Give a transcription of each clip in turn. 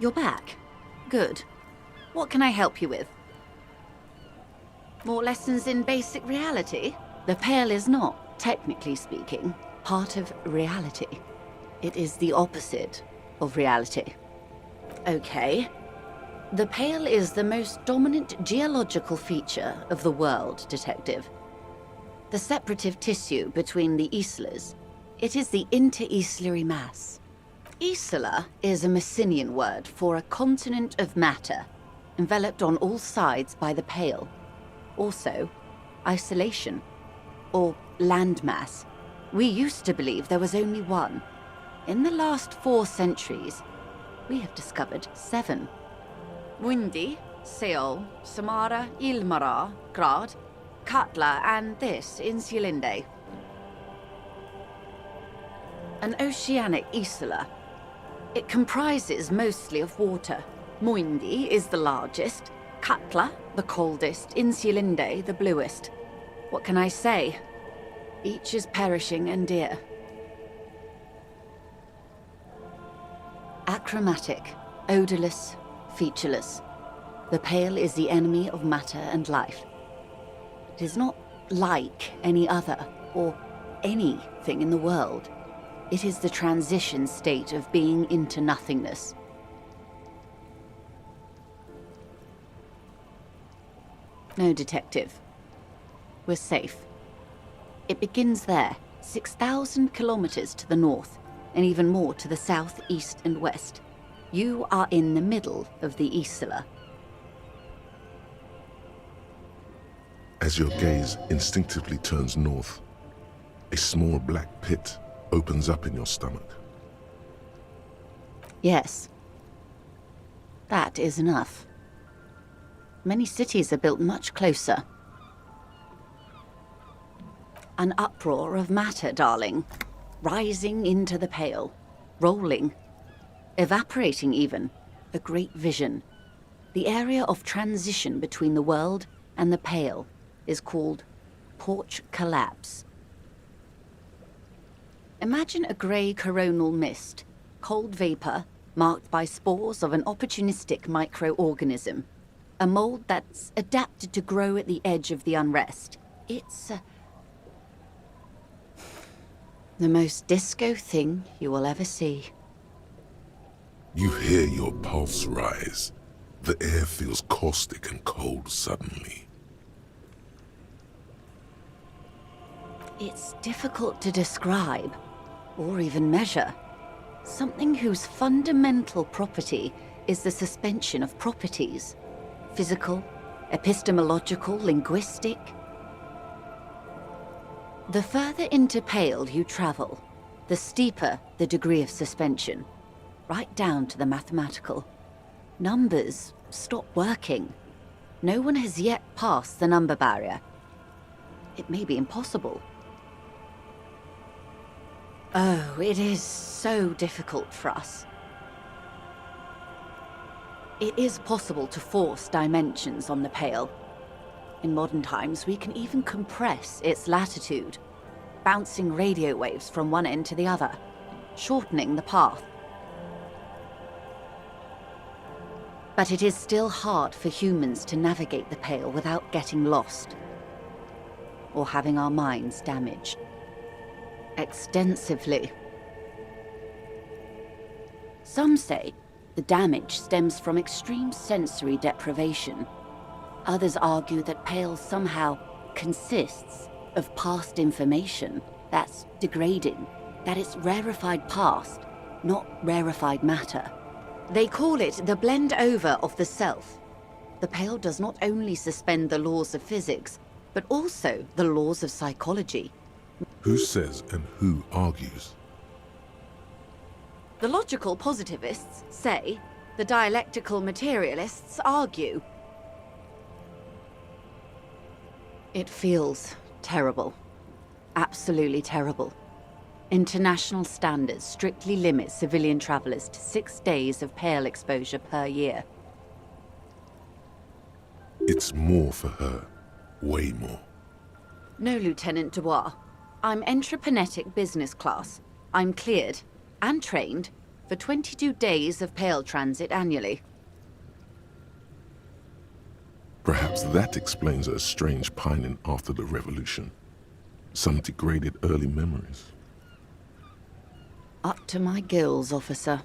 You're back. Good. What can I help you with? More lessons in basic reality? The Pale is not, technically speaking, part of reality. It is the opposite of reality. Okay. The Pale is the most dominant geological feature of the world, Detective. The separative tissue between the islas. It is the inter-islary mass. Isla is a Messinian word for a continent of matter, enveloped on all sides by the Pale. Also, isolation, or landmass. We used to believe there was only one. In the last 4 centuries, we have discovered 7. Windy, Seol, Samara, Ilmara, Grad, Katla, and this, Insulinde. An oceanic isla. It comprises mostly of water. Muindi is the largest, Katla the coldest, Insulinde the bluest. What can I say? Each is perishing and dear. Achromatic, odorless, featureless. The Pale is the enemy of matter and life. It is not like any other, or anything in the world. It is the transition state of being into nothingness. No, Detective. We're safe. It begins there, 6,000 kilometers to the north, and even more to the south, east, and west. You are in the middle of the Isla. As your gaze instinctively turns north, a small black pit opens up in your stomach. Yes. That is enough. Many cities are built much closer. An uproar of matter, darling. Rising into the Pale. Rolling. Evaporating even. A great vision. The area of transition between the world and the Pale is called Porch Collapse. Imagine a grey coronal mist. Cold vapor marked by spores of an opportunistic microorganism. A mold that's adapted to grow at the edge of the unrest. It's the most disco thing you will ever see. You hear your pulse rise. The air feels caustic and cold suddenly. It's difficult to describe, or even measure. Something whose fundamental property is the suspension of properties. Physical, epistemological, linguistic. The further into Pale you travel, the steeper the degree of suspension, right down to the mathematical. Numbers stop working. No one has yet passed the number barrier. It may be impossible. Oh, it is so difficult for us. It is possible to force dimensions on the Pale. In modern times, we can even compress its latitude, bouncing radio waves from one end to the other, shortening the path. But it is still hard for humans to navigate the Pale without getting lost, or having our minds damaged. Extensively. Some say the damage stems from extreme sensory deprivation. Others argue that Pale somehow consists of past information that's degrading, that it's rarefied past, not rarefied matter. They call it the blend over of the self. The Pale does not only suspend the laws of physics, but also the laws of psychology. Who says and who argues? The logical positivists say, the dialectical materialists argue. It feels terrible. Absolutely terrible. International standards strictly limit civilian travelers to 6 days of Pale exposure per year. It's more for her. Way more. No, Lieutenant Dubois. I'm entreprenetic business class. I'm cleared and trained for 22 days of Pale transit annually. Perhaps that explains her strange pining after the revolution. Some degraded early memories. Up to my gills, officer.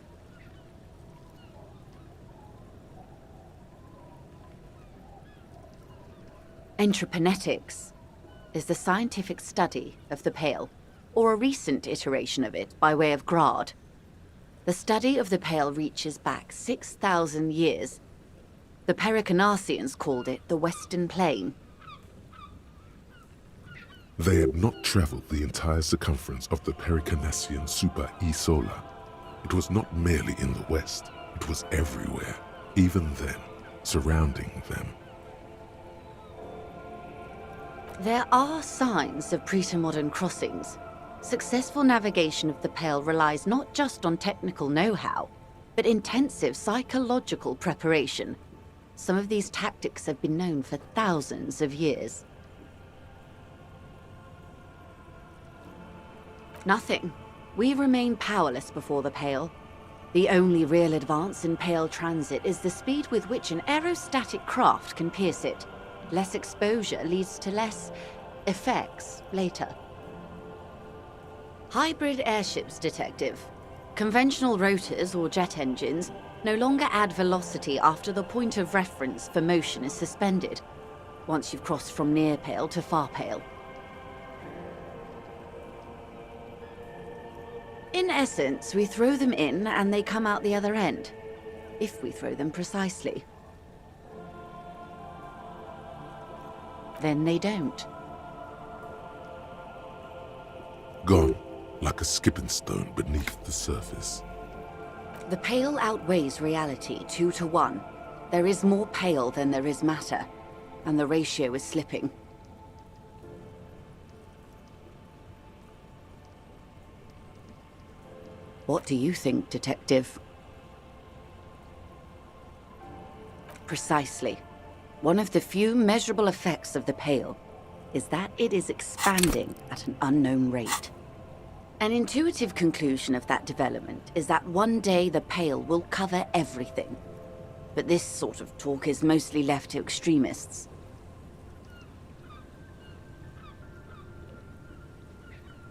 Entreponetics is the scientific study of the Pale, or a recent iteration of it by way of grad. The study of the Pale reaches back 6,000 years. The Pericarnassians called it the Western Plain. They had not traveled the entire circumference of the Pericarnassian Super E Solar. It was not merely in the west, it was everywhere, even then, surrounding them. There are signs of pretermodern crossings. Successful navigation of the Pale relies not just on technical know-how, but intensive psychological preparation. Some of these tactics have been known for thousands of years. Nothing. We remain powerless before the Pale. The only real advance in Pale transit is the speed with which an aerostatic craft can pierce it. Less exposure leads to less effects later. Hybrid airships, Detective. Conventional rotors or jet engines no longer add velocity after the point of reference for motion is suspended, once you've crossed from near Pale to far Pale. In essence, we throw them in and they come out the other end, if we throw them precisely. Then they don't. Gone, like a skipping stone beneath the surface. The Pale outweighs reality 2 to 1. There is more Pale than there is matter, and the ratio is slipping. What do you think, Detective? Precisely. One of the few measurable effects of the Pale is that it is expanding at an unknown rate. An intuitive conclusion of that development is that one day the Pale will cover everything. But this sort of talk is mostly left to extremists.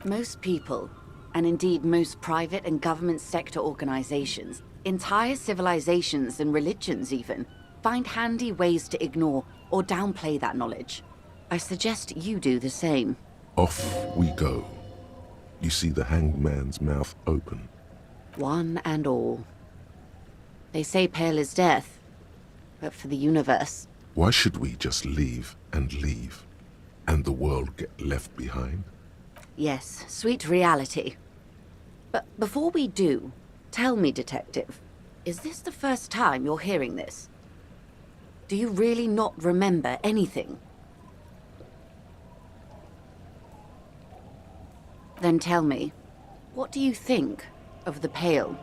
Most people, and indeed most private and government sector organizations, entire civilizations and religions even, find handy ways to ignore or downplay that knowledge. I suggest you do the same. Off we go. You see the hanged man's mouth open. One and all. They say Pale is death, but for the universe. Why should we just leave, and the world get left behind? Yes, sweet reality. But before we do, tell me, Detective, is this the first time you're hearing this? Do you really not remember anything? Then tell me, what do you think of the Pale?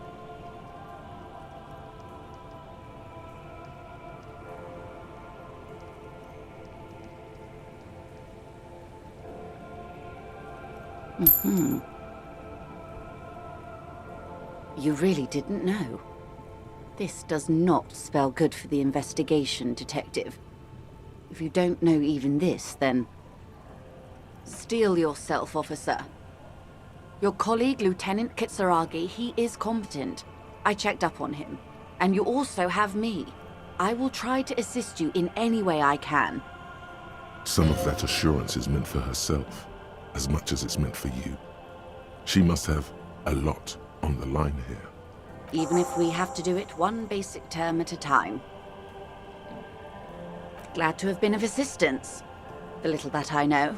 You really didn't know. This does not spell good for the investigation, Detective. If you don't know even this, then... Steel yourself, officer. Your colleague, Lieutenant Kitsuragi, he is competent. I checked up on him. And you also have me. I will try to assist you in any way I can. Some of that assurance is meant for herself, as much as it's meant for you. She must have a lot on the line here. Even if we have to do it one basic term at a time. Glad to have been of assistance. The little that I know.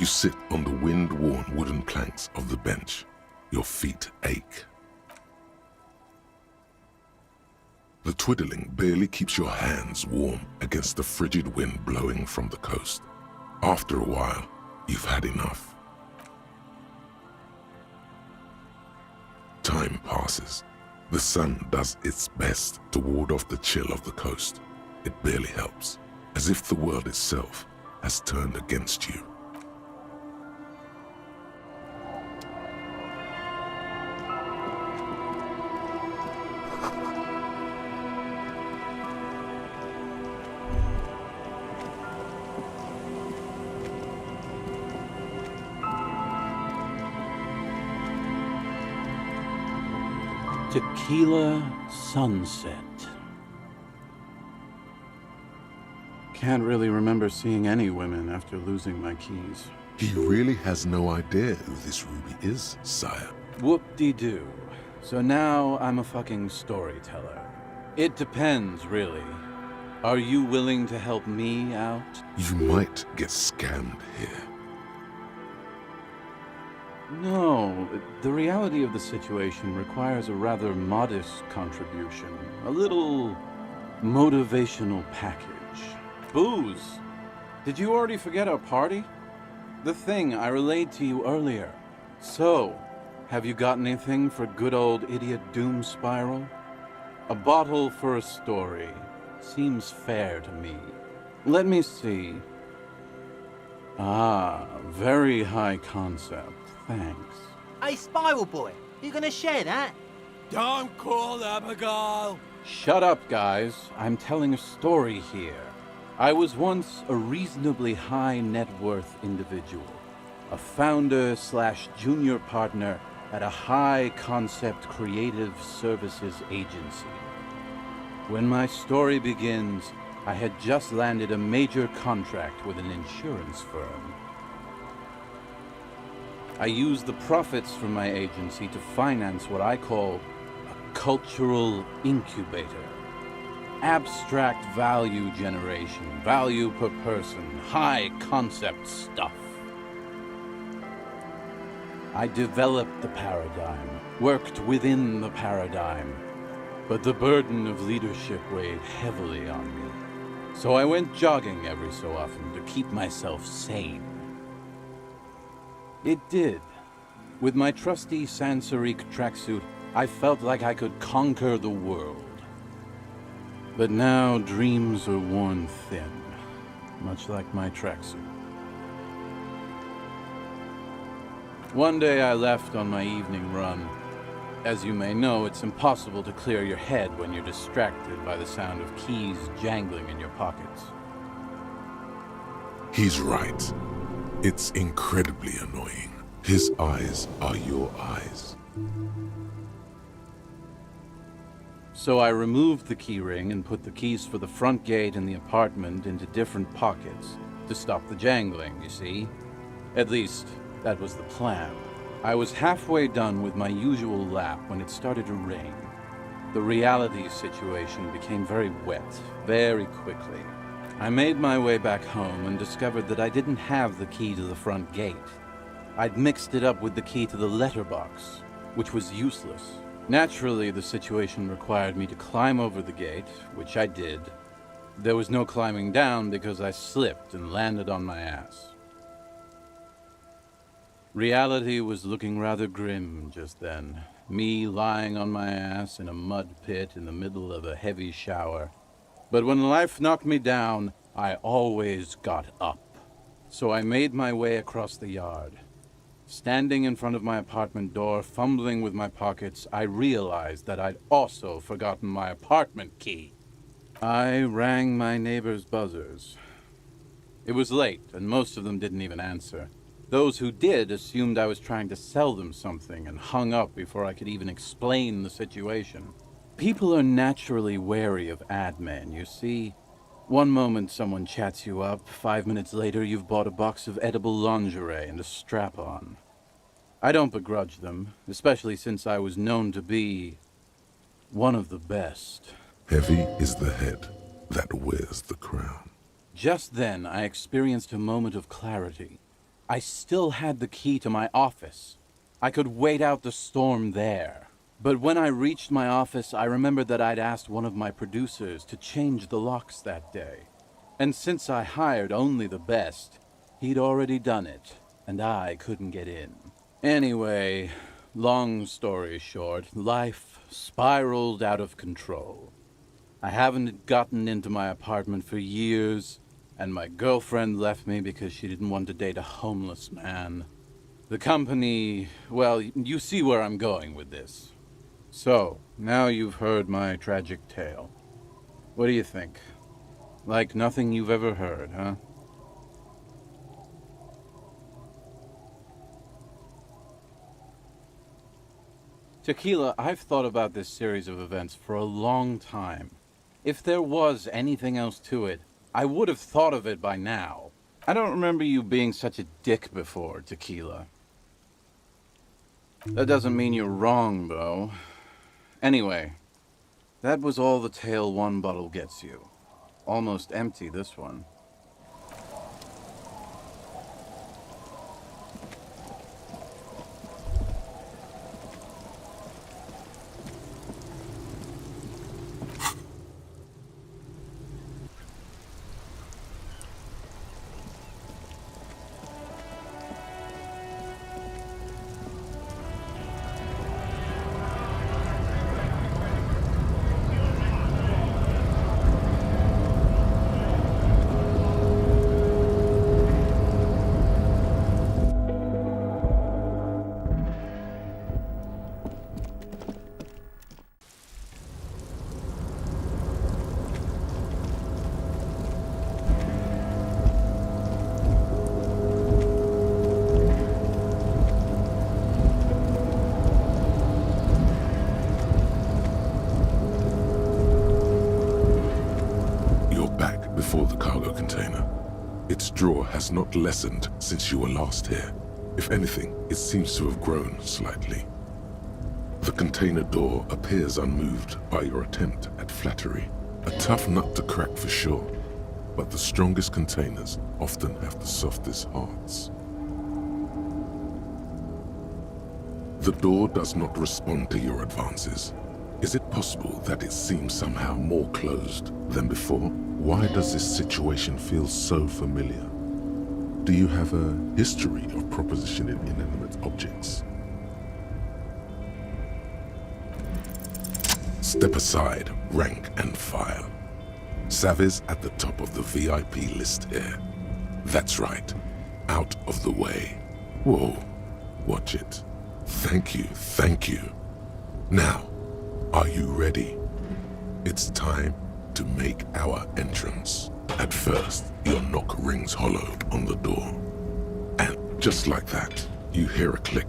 You sit on the wind-worn wooden planks of the bench. Your feet ache. The twiddling barely keeps your hands warm against the frigid wind blowing from the coast. After a while, you've had enough. Time passes. The sun does its best to ward off the chill of the coast. It barely helps, as if the world itself has turned against you. Tequila sunset. Can't really remember seeing any women after losing my keys. He really has no idea who this Ruby is, sire. Whoop-de-doo. So now I'm a fucking storyteller. It depends, really. Are you willing to help me out? You might get scammed here. No, the reality of the situation requires a rather modest contribution. A little motivational package. Booze! Did you already forget our party? The thing I relayed to you earlier. So, have you got anything for good old idiot Doom Spiral? A bottle for a story. Seems fair to me. Let me see. Ah, very high concept. Thanks. Hey, Spiral Boy, you gonna share that? Don't call Abigail! Shut up, guys. I'm telling a story here. I was once a reasonably high net worth individual. A founder/junior partner at a high concept creative services agency. When my story begins, I had just landed a major contract with an insurance firm. I used the profits from my agency to finance what I call a cultural incubator. Abstract value generation, value per person, high concept stuff. I developed the paradigm, worked within the paradigm, but the burden of leadership weighed heavily on me. So I went jogging every so often to keep myself sane. It did. With my trusty Sansarique tracksuit, I felt like I could conquer the world. But now dreams are worn thin, much like my tracksuit. One day I left on my evening run. As you may know, it's impossible to clear your head when you're distracted by the sound of keys jangling in your pockets. He's right. It's incredibly annoying. His eyes are your eyes. So I removed the key ring and put the keys for the front gate and the apartment into different pockets to stop the jangling, you see? At least, that was the plan. I was halfway done with my usual lap when it started to rain. The reality situation became very wet, very quickly. I made my way back home and discovered that I didn't have the key to the front gate. I'd mixed it up with the key to the letterbox, which was useless. Naturally, the situation required me to climb over the gate, which I did. There was no climbing down because I slipped and landed on my ass. Reality was looking rather grim just then. Me lying on my ass in a mud pit in the middle of a heavy shower. But when life knocked me down, I always got up. So I made my way across the yard. Standing in front of my apartment door, fumbling with my pockets, I realized that I'd also forgotten my apartment key. I rang my neighbors' buzzers. It was late, and most of them didn't even answer. Those who did assumed I was trying to sell them something and hung up before I could even explain the situation. People are naturally wary of ad men, you see. One moment someone chats you up, 5 minutes later you've bought a box of edible lingerie and a strap-on. I don't begrudge them, especially since I was known to be one of the best. Heavy is the head that wears the crown. Just then I experienced a moment of clarity. I still had the key to my office. I could wait out the storm there. But when I reached my office, I remembered that I'd asked one of my producers to change the locks that day. And since I hired only the best, he'd already done it, and I couldn't get in. Anyway, long story short, life spiraled out of control. I haven't gotten into my apartment for years, and my girlfriend left me because she didn't want to date a homeless man. The company, well, you see where I'm going with this. So, now you've heard my tragic tale. What do you think? Like nothing you've ever heard, huh? Tequila, I've thought about this series of events for a long time. If there was anything else to it, I would have thought of it by now. I don't remember you being such a dick before, Tequila. That doesn't mean you're wrong, though. Anyway, that was all the tale one bottle gets you. Almost empty, this one. Before the cargo container. Its draw has not lessened since you were last here. If anything, it seems to have grown slightly. The container door appears unmoved by your attempt at flattery. A tough nut to crack for sure, but the strongest containers often have the softest hearts. The door does not respond to your advances. Is it possible that it seems somehow more closed than before? Why does this situation feel so familiar? Do you have a history of propositioning inanimate objects? Step aside, rank and file. Savvy's at the top of the VIP list here. That's right, out of the way. Whoa, watch it. Thank you, thank you. Now, are you ready? It's time to make our entrance. At first, your knock rings hollow on the door. And just like that, you hear a click,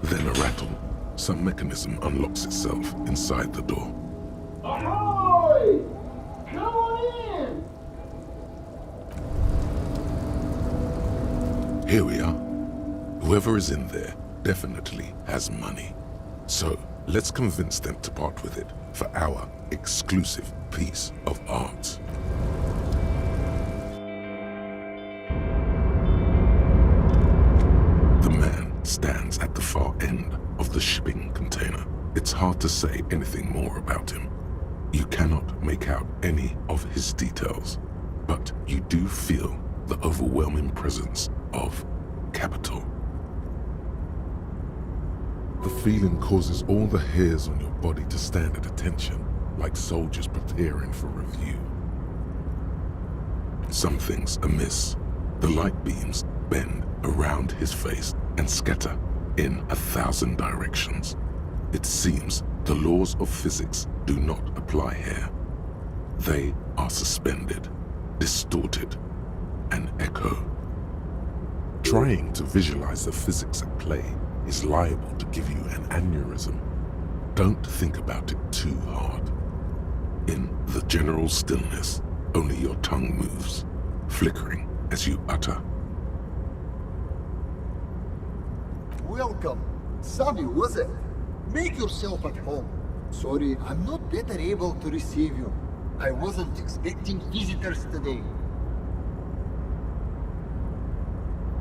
then a rattle. Some mechanism unlocks itself inside the door. Ahoy! Come on in! Here we are. Whoever is in there definitely has money. So let's convince them to part with it for our exclusive piece of art. The man stands at the far end of the shipping container. It's hard to say anything more about him. You cannot make out any of his details, but you do feel the overwhelming presence of capital. The feeling causes all the hairs on your body to stand at attention, like soldiers preparing for review. Something's amiss. The light beams bend around his face and scatter in 1,000 directions. It seems the laws of physics do not apply here. They are suspended, distorted, and echo. Trying to visualize the physics at play is liable to give you an aneurysm. Don't think about it too hard. In the general stillness, only your tongue moves, flickering as you utter. Welcome. Savvy, was it? Make yourself at home. Sorry, I'm not better able to receive you. I wasn't expecting visitors today.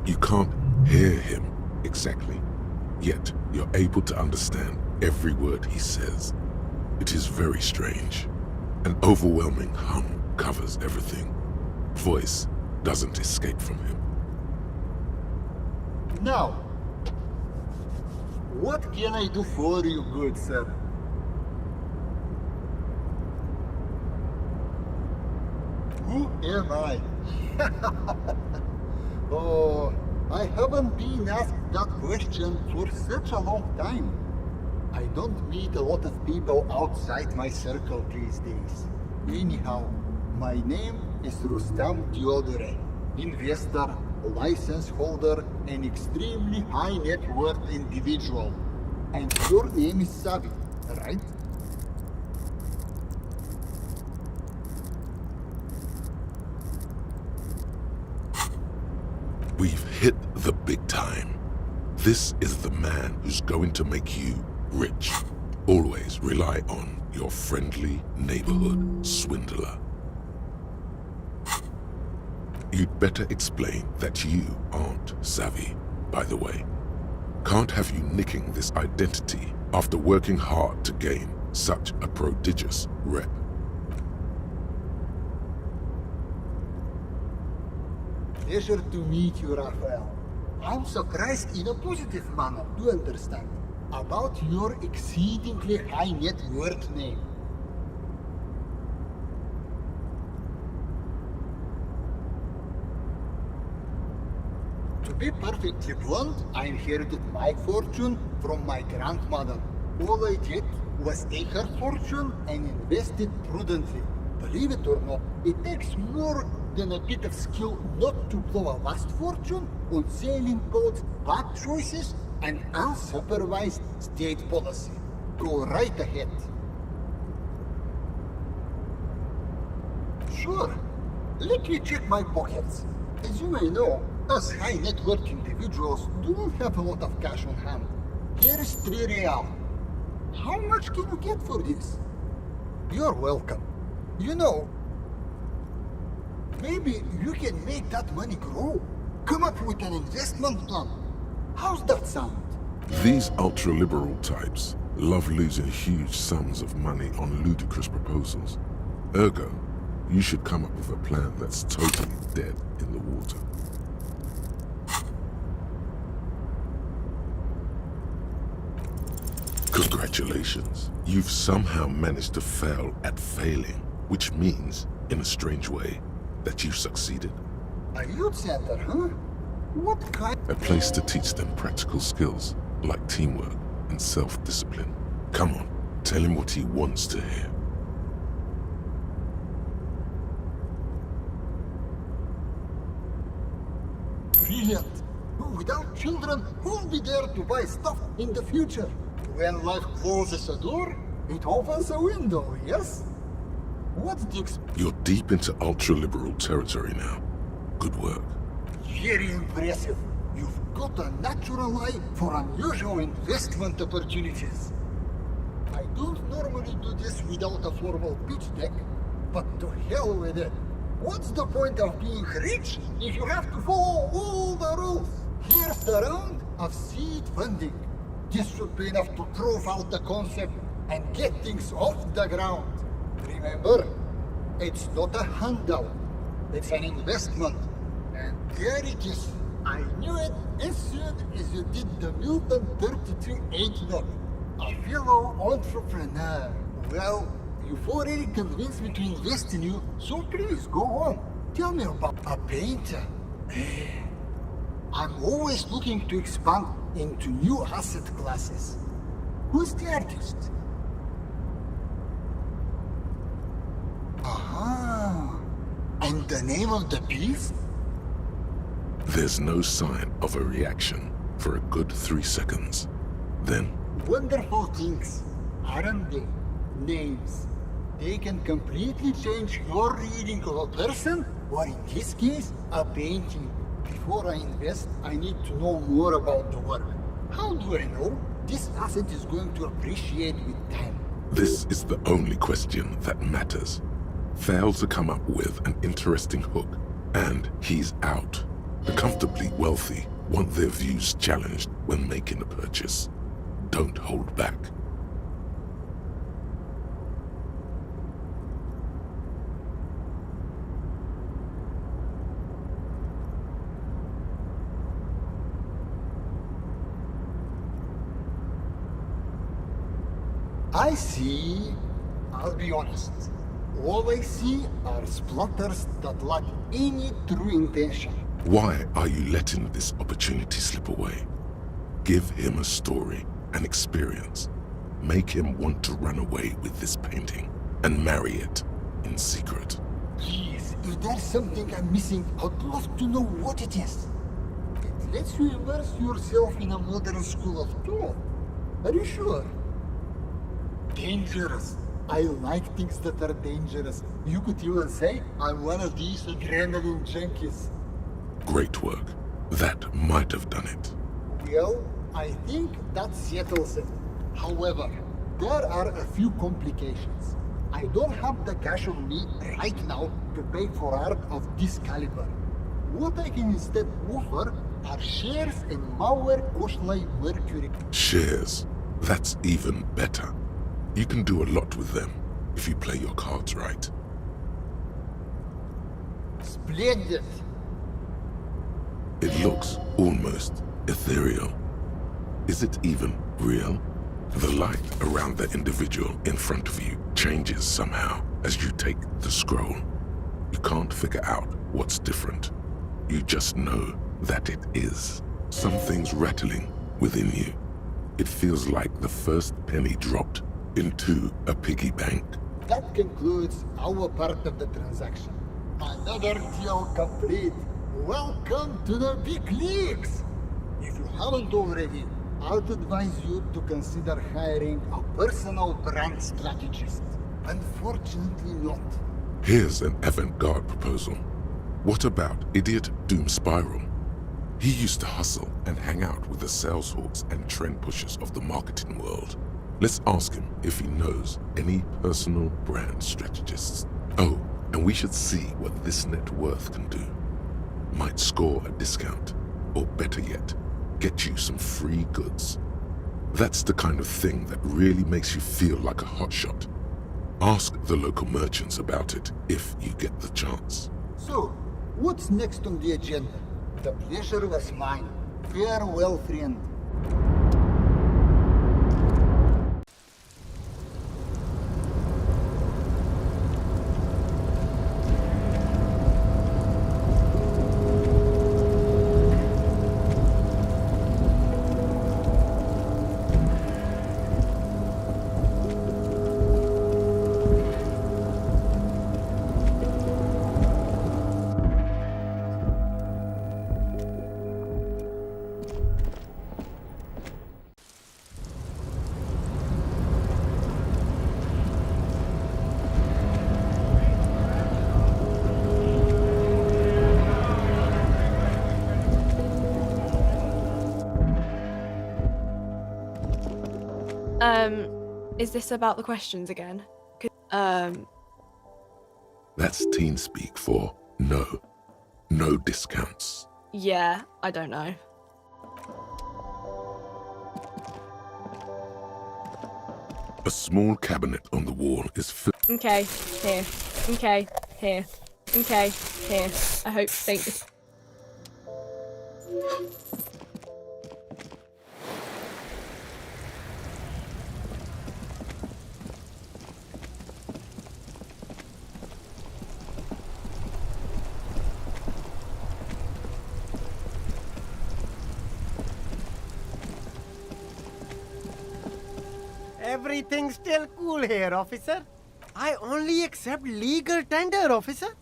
You can't hear him exactly, yet you're able to understand every word he says. It is very strange. An overwhelming hum covers everything. Voice doesn't escape from him. Now, what can I do for you, good sir? Who am I? Oh, I haven't been asked that question for such a long time. I don't meet a lot of people outside my circle these days. Anyhow, my name is Rustam Theodore, investor, license holder, and extremely high net worth individual. And your name is Savi, right? We've hit the big time. This is the man who's going to make you rich. Always rely on your friendly neighborhood swindler. You'd better explain that you aren't savvy, by the way. Can't have you nicking this identity after working hard to gain such a prodigious rep. Pleasure to meet you, Raphael. I'm surprised in a positive manner, to understand, about your exceedingly high net worth name. To be perfectly blunt, I inherited my fortune from my grandmother. All I did was take her fortune and invest it prudently. Believe it or not, it takes more than a bit of skill not to blow a vast fortune on sailing boats, bad choices, and unsupervised state policy. Go right ahead. Sure, let me check my pockets. As you may know, us high net worth individuals do not have a lot of cash on hand. Here is 3 real. How much can you get for this? You're welcome. You know, maybe you can make that money grow. Come up with an investment plan. How's that sound? These ultra-liberal types love losing huge sums of money on ludicrous proposals. Ergo, you should come up with a plan that's totally dead in the water. Congratulations. You've somehow managed to fail at failing, which means, in a strange way, that you've succeeded. A youth center, huh? What kind? A place to teach them practical skills, like teamwork and self-discipline. Come on, tell him what he wants to hear. Brilliant. Without children, who'll be there to buy stuff in the future? When life closes a door, it opens a window, yes? What's the You're deep into ultra-liberal territory now. Good work. Very impressive. You've got a natural eye for unusual investment opportunities. I don't normally do this without a formal pitch deck, but to hell with it. What's the point of being rich if you have to follow all the rules? Here's the round of seed funding. This should be enough to prove out the concept and get things off the ground. Remember, it's not a handout. It's an investment. And there it is. I knew it as soon as you did the Milton 32-8 note. A fellow entrepreneur. Well, you've already convinced me to invest in you, so please go on. Tell me about a painter. I'm always looking to expand into new asset classes. Who's the artist? Aha. And the name of the piece? There's no sign of a reaction for a good 3 seconds. Then, Wonderful things, aren't they? Names. They can completely change your reading of a person, or in this case, a painting. Before I invest, I need to know more about the work. How do I know this asset is going to appreciate with time? this is the only question that matters. Fail to come up with an interesting hook, and he's out. The comfortably wealthy want their views challenged when making a purchase. Don't hold back. I see. I'll be honest. All I see are splutters that lack any true intention. Why are you letting this opportunity slip away? Give him a story, an experience. Make him want to run away with this painting and marry it in secret. Please, if there's something I'm missing, I'd love to know what it is. It lets you immerse yourself in a modern school of thought. Are you sure? Dangerous. I like things that are dangerous. You could even say I'm one of these adrenaline junkies. Great work. That might have done it. Well, I think that settles it. However, there are a few complications. I don't have the cash on me right now to pay for art of this caliber. What I can instead offer are shares in Mauer Koshlight Mercury. Shares. That's even better. You can do a lot with them if you play your cards right. Splendid! It looks almost ethereal. Is it even real? The light around the individual in front of you changes somehow as you take the scroll. You can't figure out what's different. You just know that it is. Something's rattling within you. It feels like the first penny dropped into a piggy bank. That concludes our part of the transaction. Another deal complete. Welcome to the big leagues! If you haven't already, I'd advise you to consider hiring a personal brand strategist. Unfortunately not. Here's an avant-garde proposal. What about idiot Doom Spiral? He used to hustle and hang out with the sales hawks and trend pushers of the marketing world. Let's ask him if he knows any personal brand strategists. Oh, and we should see what this net worth can do. Might score a discount, or better yet, get you some free goods. That's the kind of thing that really makes you feel like a hotshot. Ask the local merchants about it if you get the chance. So, what's next on the agenda? The pleasure was mine. Farewell, friend. Is this about the questions again? That's teen speak for no. No discounts. Yeah, I don't know. A small cabinet on the wall is filled. Okay, here. Okay, here. Okay, here. I hope think. Everything's still cool here, officer. I only accept legal tender, officer.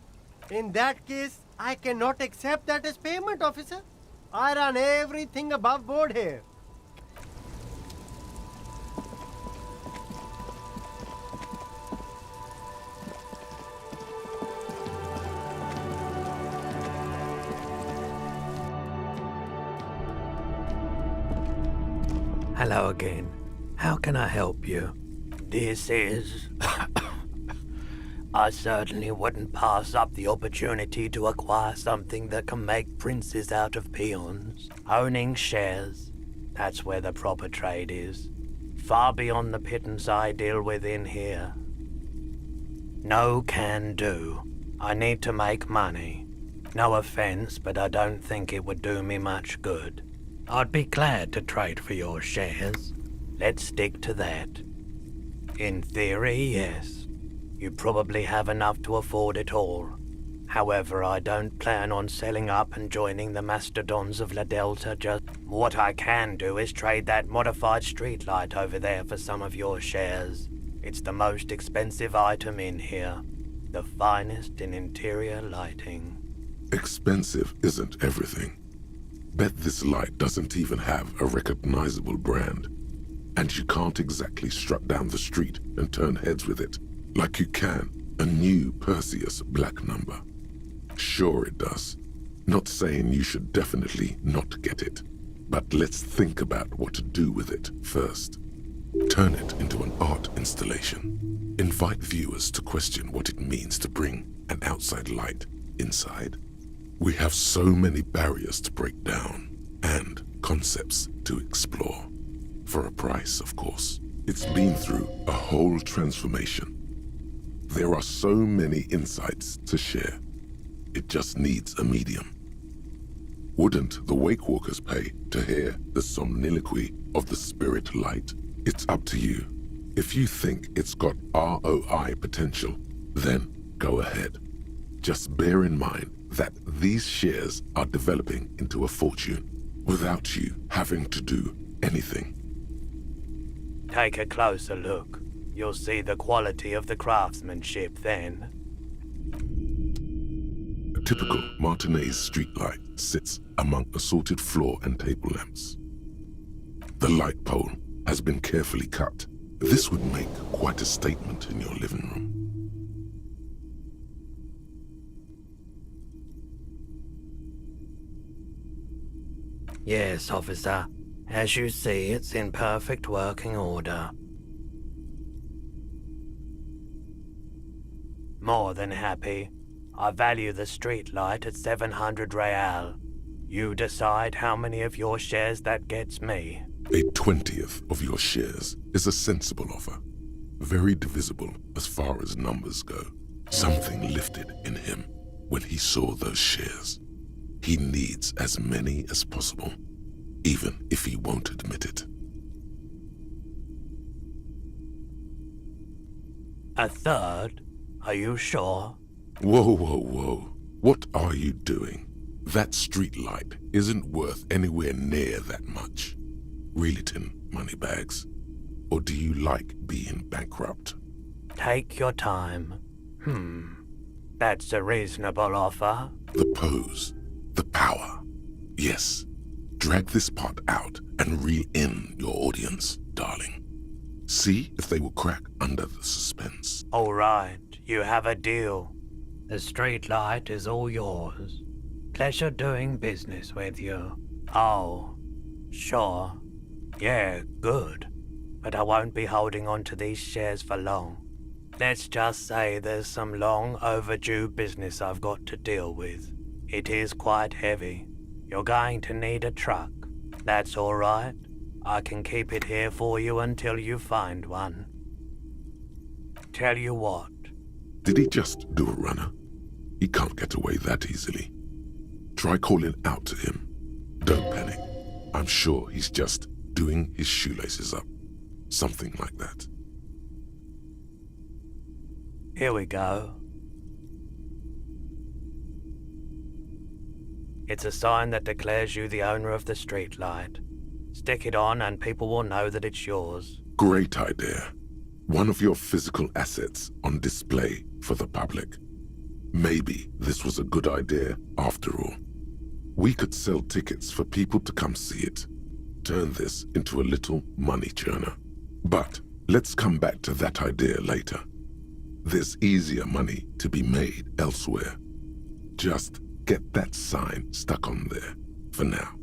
In that case, I cannot accept that as payment, officer. I run everything above board here. Hello again. How can I help you? This is... I certainly wouldn't pass up the opportunity to acquire something that can make princes out of peons. Owning shares, that's where the proper trade is. Far beyond the pittance I deal with in here. No can do. I need to make money. No offense, but I don't think it would do me much good. I'd be glad to trade for your shares. Let's stick to that. In theory, yes. You probably have enough to afford it all. However, I don't plan on selling up and joining the mastodons of La Delta just... What I can do is trade that modified streetlight over there for some of your shares. It's the most expensive item in here. The finest in interior lighting. Expensive isn't everything. Bet this light doesn't even have a recognizable brand. And you can't exactly strut down the street and turn heads with it, like you can a new Perseus black number. Sure it does. Not saying you should definitely not get it, but let's think about what to do with it first. Turn it into an art installation. Invite viewers to question what it means to bring an outside light inside. We have so many barriers to break down and concepts to explore. For a price, of course. It's been through a whole transformation. There are so many insights to share. It just needs a medium. Wouldn't the Wakewalkers pay to hear the somniloquy of the spirit light? It's up to you. If you think it's got ROI potential, then go ahead. Just bear in mind that these shares are developing into a fortune without you having to do anything. Take a closer look. You'll see the quality of the craftsmanship then. A typical Martinez streetlight sits among assorted floor and table lamps. The light pole has been carefully cut. This would make quite a statement in your living room. Yes, officer. As you see, it's in perfect working order. More than happy. I value the streetlight at 700 real. You decide how many of your shares that gets me. A 20th of your shares is a sensible offer. Very divisible as far as numbers go. Something lifted in him when he saw those shares. He needs as many as possible, even if he won't admit it. A third? Are you sure? Whoa, whoa, whoa. What are you doing? That streetlight isn't worth anywhere near that much. Reel it in, moneybags. Or do you like being bankrupt? Take your time. That's a reasonable offer. The pose, the power. Yes. Drag this part out and reel in your audience, darling. See if they will crack under the suspense. All right, you have a deal. The streetlight is all yours. Pleasure doing business with you. Oh, sure. Yeah, good. But I won't be holding on to these shares for long. Let's just say there's some long overdue business I've got to deal with. It is quite heavy. You're going to need a truck. That's all right. I can keep it here for you until you find one. Tell you what. Did he just do a runner? He can't get away that easily. Try calling out to him. Don't panic. I'm sure he's just doing his shoelaces up. Something like that. Here we go. It's a sign that declares you the owner of the streetlight. Stick it on and people will know that it's yours. Great idea. One of your physical assets on display for the public. Maybe this was a good idea after all. We could sell tickets for people to come see it. Turn this into a little money churner. But let's come back to that idea later. There's easier money to be made elsewhere. Just get that sign stuck on there for now.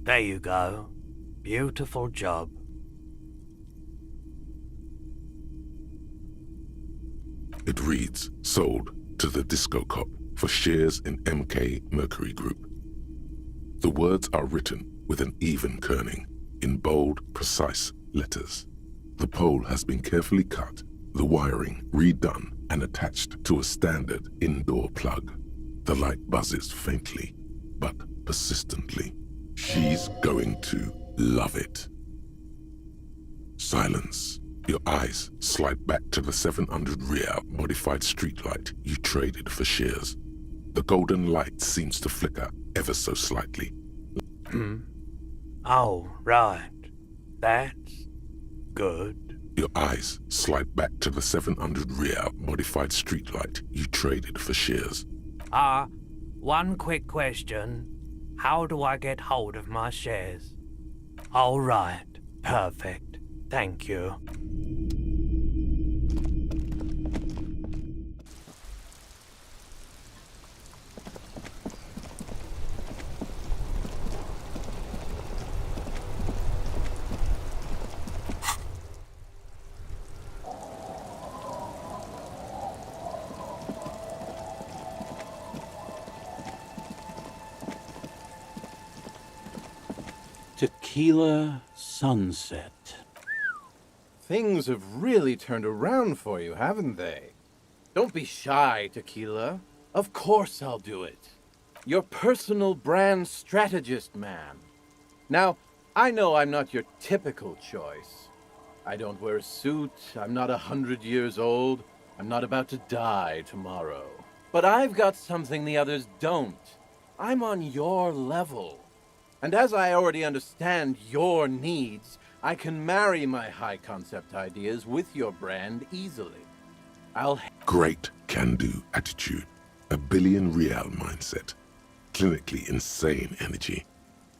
There you go. Beautiful job. It reads, sold to the Disco Cop for shares in MK Mercury Group. The words are written with an even kerning, in bold, precise letters. The pole has been carefully cut, the wiring redone and attached to a standard indoor plug. The light buzzes faintly, but persistently. She's going to love it. Silence. Your eyes slide back to the 700 Real modified streetlight you traded for shares. The golden light seems to flicker ever so slightly. Oh, right. That's good. Your eyes slide back to the 700 Real modified streetlight you traded for shares. One quick question. How do I get hold of my shares? All right. Perfect. Thank you. Tequila sunset. Things have really turned around for you, haven't they? Don't be shy, Tequila. Of course I'll do it. Your personal brand strategist, man. Now, I know I'm not your typical choice. I don't wear a suit, I'm not 100 years old, I'm not about to die tomorrow. But I've got something the others don't. I'm on your level. And as I already understand your needs, I can marry my high-concept ideas with your brand easily. Great can-do attitude, a billion real mindset, clinically insane energy.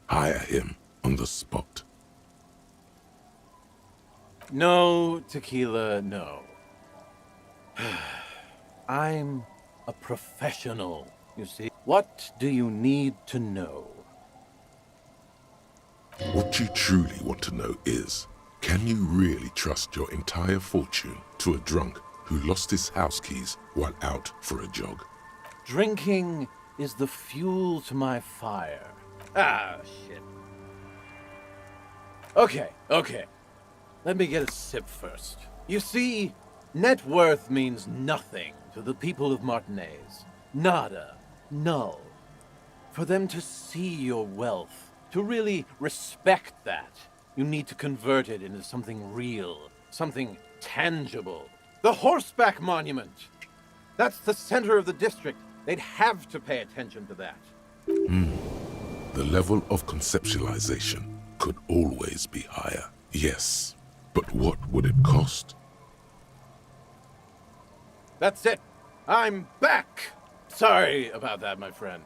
Hire him on the spot. No, Tequila, no. I'm a professional, you see. What do you need to know? What you truly want to know is, can you really trust your entire fortune to a drunk who lost his house keys while out for a jog? Drinking is the fuel to my fire. Ah, shit. Okay. Let me get a sip first. You see, net worth means nothing to the people of Martinez. Nada. Null. For them to see your wealth, to really respect that, you need to convert it into something real, something tangible. The Horseback Monument! That's the center of the district. They'd have to pay attention to that. The level of conceptualization could always be higher. Yes, but what would it cost? That's it. I'm back! Sorry about that, my friend.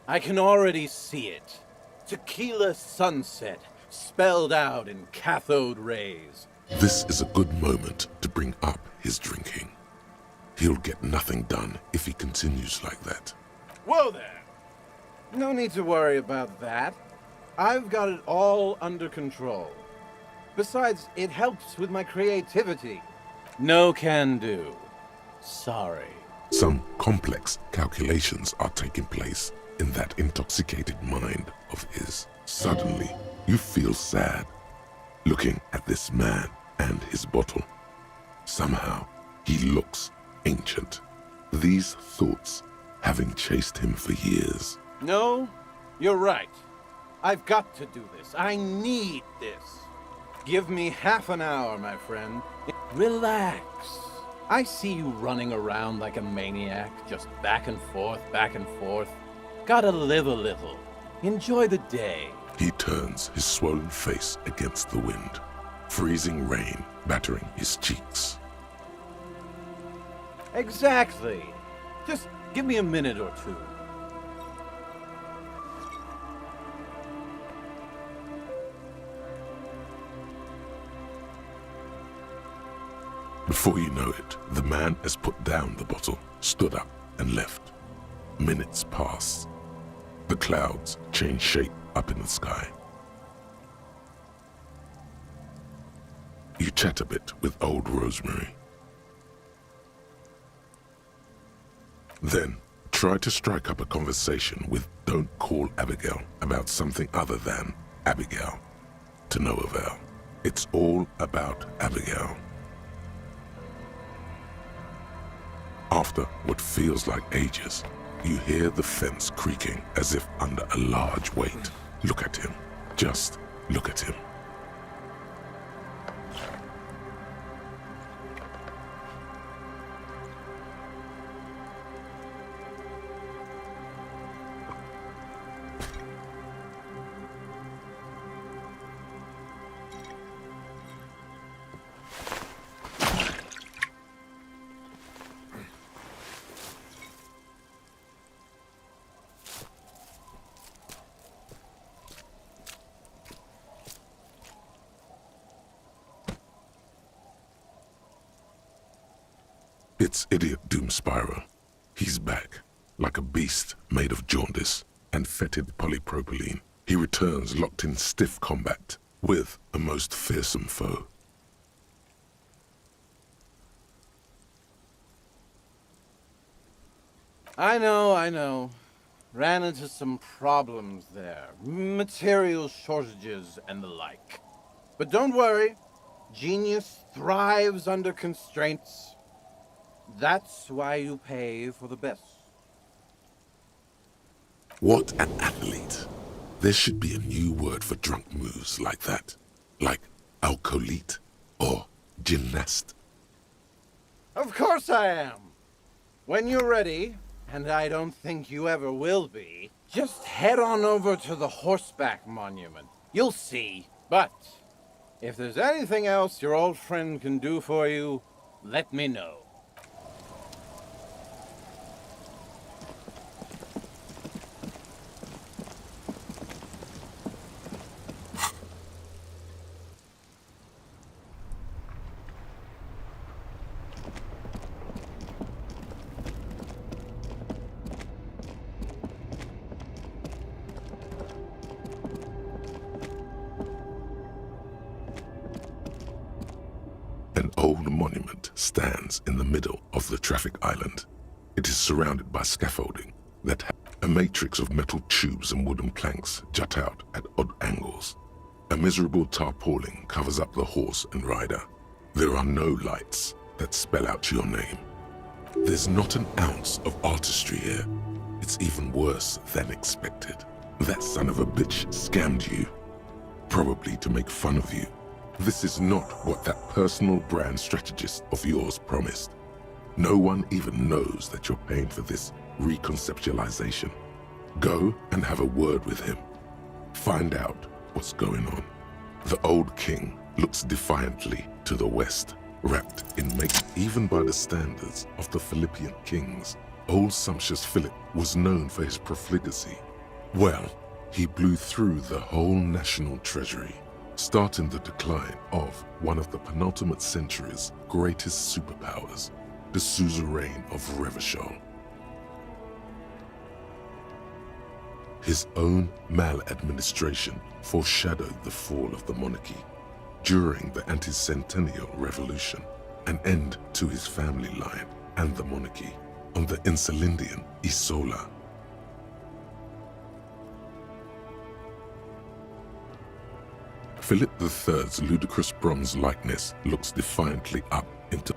I can already see it. Tequila sunset, spelled out in cathode rays. This is a good moment to bring up his drinking. He'll get nothing done if he continues like that. Whoa there! No need to worry about that. I've got it all under control. Besides, it helps with my creativity. No can do. Sorry. Some complex calculations are taking place in that intoxicated mind of his. Suddenly, you feel sad, looking at this man and his bottle. Somehow, he looks ancient. These thoughts having chased him for years. No, you're right. I've got to do this. I need this. Give me half an hour, my friend. Relax. I see you running around like a maniac, just back and forth, back and forth. Gotta live a little. Enjoy the day. He turns his swollen face against the wind, freezing rain battering his cheeks. Exactly. Just give me a minute or two. Before you know it, the man has put down the bottle, stood up, and left. Minutes pass. The clouds change shape up in the sky. You chat a bit with old Rosemary. Then, try to strike up a conversation with Don't Call Abigail about something other than Abigail. To no avail. It's all about Abigail. After what feels like ages, you hear the fence creaking as if under a large weight. Look at him. Just look at him. It's Idiot Doom Spyro. He's back, like a beast made of jaundice and fetid polypropylene. He returns locked in stiff combat with a most fearsome foe. I know. Ran into some problems there. Material shortages and the like. But don't worry. Genius thrives under constraints. That's why you pay for the best. What an athlete. There should be a new word for drunk moves like that. Like alcoholite or gymnast. Of course I am. When you're ready, and I don't think you ever will be, just head on over to the Horseback Monument. You'll see. But if there's anything else your old friend can do for you, let me know. An old monument stands in the middle of the traffic island. It is surrounded by scaffolding that a matrix of metal tubes and wooden planks jut out at odd angles. A miserable tarpaulin covers up the horse and rider. There are no lights that spell out your name. There's not an ounce of artistry here. It's even worse than expected. That son of a bitch scammed you, probably to make fun of you. This is not what that personal brand strategist of yours promised. No one even knows that you're paying for this reconceptualization. Go and have a word with him. Find out what's going on. The old king looks defiantly to the west, wrapped in make even by the standards of the Philippian kings. Old sumptuous Philip was known for his profligacy. Well, he blew through the whole national treasury, starting the decline of one of the penultimate century's greatest superpowers, the suzerain of Revachol. His own maladministration foreshadowed the fall of the monarchy. During the anti-centennial revolution, an end to his family line and the monarchy on the Insulindian Isola. Philip III's ludicrous bronze likeness looks defiantly up into